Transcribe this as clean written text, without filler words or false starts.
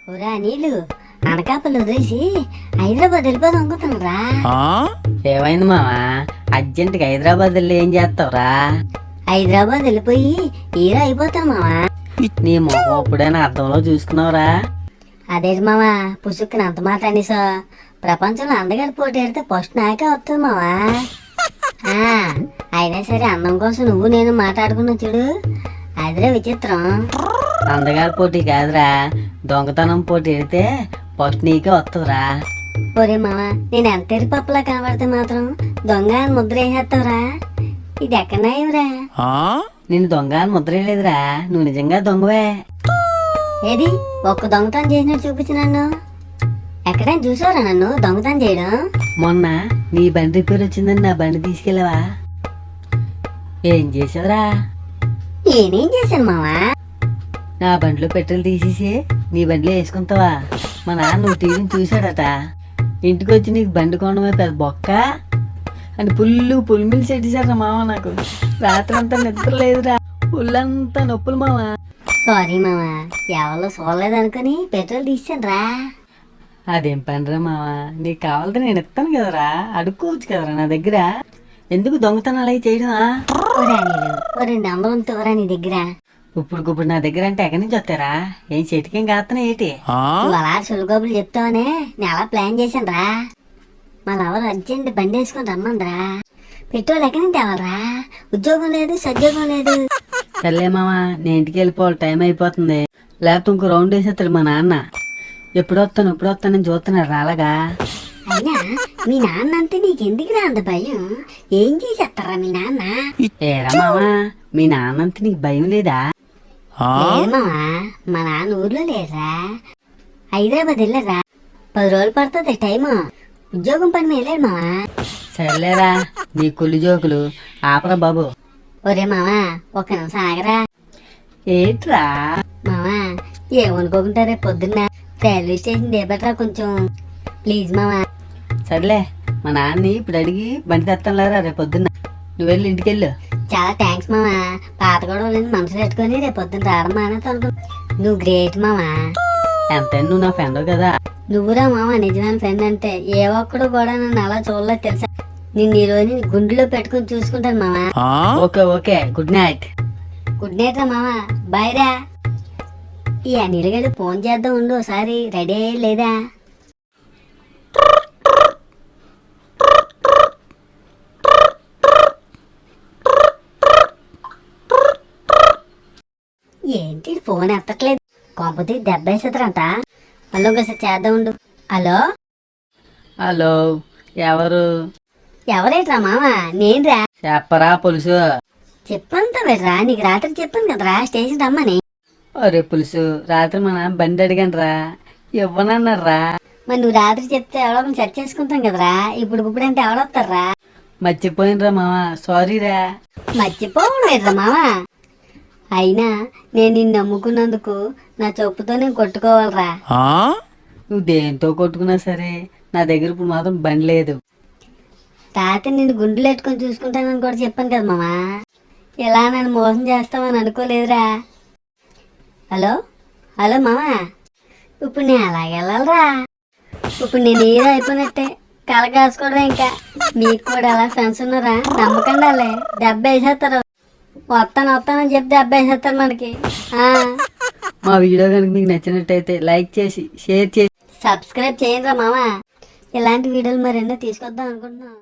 ఒరా నీళ్ళు అనకాపల్లి వదిలేసి హైదరాబాద్ వెళ్ళిపోదాం అనుకుంటున్నారా? ఏమైంది మావా? అర్జెంటుగా హైదరాబాద్ వెళ్ళి ఏం చేస్తావురా? హైదరాబాద్ వెళ్ళిపోయి హీరో అయిపోతాం మావా. నీ మొహం ఎప్పుడైనా అర్థంలో చూసుకున్నావురా? అదేంటి మావా పుసుక్కుని అంత మాట అనేసా? ప్రపంచంలో అందగారి పోటీ పెడితే ఫస్ట్ నాకే వస్తుంది మావా. అయినా సరే అందం కోసం నువ్వు నేను మాట్లాడుకున్నా చూడు, అదిరే విచిత్రం. అందగారి పోటీ కాదురా, దొంగతనం పోటీ పెడితే ఫస్ట్ నీకే వస్తుందిరా. ఒరే మావా, నేను ఎంత ఎరిపప్పులా కనబడితే మాత్రం దొంగ అని ముద్ర వేసేస్తావురా? ఇది ఎక్కడన్నాయిరా? నేను దొంగ అని ముద్రేలేదురా, నువ్వు నిజంగా దొంగవే. ఏది ఒక్క దొంగతనం చేసినట్టు చూపించు నన్ను. ఎక్కడైనా చూసావురా నన్ను దొంగతనం చేయడం? మొన్న నీ బండి రిపేర్ వచ్చిందని నా బండి తీసుకెళ్ళవా? ఏం చేసావురా? నేనేం చేశాను మావా? నా బండిలో పెట్రోల్ తీసేసి నీ బండిలో వేసుకుంటావా? మా నాన్న నువ్వు టీవీని చూశాడట, ఇంటికి వచ్చి నీకు బండి కొనడమే పెద్ద బొక్క అని పుల్మిల్ సెట్టిసారా మామ. నాకు రాత్రి అంతా నిద్ర లేదురా, పుల్లంతా నొప్పులు మామ. సారీ మావా, ఎవరో చూడలేదు అనుకుని పెట్రోల్ తీసాను రా. అదేం పనిరా మామ, నీకు కావాలంటే నేను ఇస్తాను కదరా, అడుక్కోవచ్చు కదరా నా దగ్గర. ఎందుకు దొంగతనాలు అవి చేయడమా? ఒరే అనిలు, ఓ 200 ఉంటుందిరా నీ దగ్గర? ఇప్పుడు నా దగ్గర అంటే ఎక్కడి నుంచి వస్తారా? ఏం చెట్టుకేం కాస్తున్నా ఏంటి? నువ్వు అలా సులుగోబులు చెప్తావనే నేను అలా ప్లాన్ చేశాను రా. మళ్ళీ ఎవరు అర్జెంట్ బండి వేసుకొని రమ్మందిరా. పెట్రోల్ ఎక్కడి నుంచి తేవాలరా? ఉద్యోగం లేదు, సద్యోగం లేదు. సర్లే మామ, నేను ఇంటికి వెళ్ళిపోవాలి, టైం అయిపోతుంది. లేకపోతే ఇంకో రౌండ్ వేసేస్తాడు మా నాన్న. ఎప్పుడు వస్తానని చూస్తున్నాడు అలాగా. అయినా మీ నాన్న అంటే నీకెందుకురా అంత భయం? ఏం చేసేస్తారా మీ నాన్న? ఏరా మామ, మీ నాన్న అంటే నీకు భయం లేదా? లేదు మావా, మా నాన్న ఊర్లో లేదురా, హైదరాబాద్ వెళ్ళారా. 10 రోజులు పడుతుంది టైము. ఉద్యోగం పని మీద వెళ్ళాడు మావా. సర్లేరా, నీ కుళ్ళు జోకులు ఆపరా బాబు. ఒరే మావా, ఒక నిమిషం ఆగరా. ఏంట్రా? మావా ఏమనుకోకుంటా, రేపు పొద్దున్న రైల్వే స్టేషన్ దిగబెట్టరా కొంచెం ప్లీజ్ మావా. సర్లే, మా నాన్నని ఇప్పుడు అడిగి బండి తెస్తానులేరా రేపు పొద్దున్న. నువ్వు వెళ్ళి ఇంటికి వెళ్ళు. చాలా థ్యాంక్స్ మావా, పాత గొడవలు మనసు పెట్టుకొని రేపు పొద్దున్న రావడం మానేది. నువ్వు గ్రేట్ మావా. ఎంతైనా నువ్వు నా ఫ్రెండ్ కదా. నువ్వురా మావా నిజమైన ఫ్రెండ్ అంటే. ఏ ఒక్కడు కూడా నన్ను అలా చూడలేదు తెలుసా. నిన్ను ఈ రోజు గుండెలో పెట్టుకుని చూసుకుంటాను మావా. Okay, good night. Good night రా మావా, బాయ్ రా. ఈ అనిల్ గడు ఫోన్ చేద్దాం ఉండు ఒకసారి, రెడీ అయ్యే లేదా? ఏంటి ఫోన్ ఎత్తట్లేదు, కాకపోతే దెబ్బ వేసేద్దరంట. హలో ఒకసారి చేద్దాం ఉండు. హలో, ఎవరు? ఎవరేట్రా మావా? నేనురా. చెప్పరా పులుసు. చెప్పంతా వెళ్ళరా, నీకు రాత్రి చెప్పాను కదరా స్టేషన్ రమ్మని. అరే పులుసు, రాత్రి మా నాన్న బండి అడిగాను రా, ఇవ్వనన్నారా. మరి నువ్వు రాత్రి చెప్తే ఎవడో సెట్ చేసుకుంటాం కదరా, ఇప్పుడంటే ఎవడొస్తారా? మర్చిపోయినరా మావా, సారీరా. మర్చిపోవడం ఏంట్రా మావా? అయినా నేను నిన్ను నమ్ముకున్నందుకు నా చెప్పుతో నేను కొట్టుకోవాలరా. నువ్వు దేంతో కొట్టుకున్నా సరే నా దగ్గర ఇప్పుడు మాత్రం బండి లేదు. రాత్రి నిన్ను గుండెలు పెట్టుకొని చూసుకుంటానని కూడా చెప్పాను కదా మావా. ఇలా నన్ను మోసం చేస్తామని అనుకోలేదురా. హలో మావా, ఇప్పుడు నేను అలాగే వెళ్ళాలరా. ఇప్పుడు నేను హీరో అయిపోయినట్టే, కళ కాసుకోవడం. ఇంకా మీకు కూడా అలా ఫ్రెండ్స్ ఉన్నారా? నమ్మకండి, వాళ్ళే దెబ్బ వేసేస్తారు. వస్తానని చెప్తే దెబ్బ వేసేస్తారు మనకి. మా వీడియో కనుక మీకు నచ్చినట్టయితే లైక్ చేసి షేర్ చేసి సబ్స్క్రైబ్ చేయండి రా మావా. ఇలాంటి వీడియోలు మరెన్నో తీసుకొద్దాం అనుకుంటున్నాం.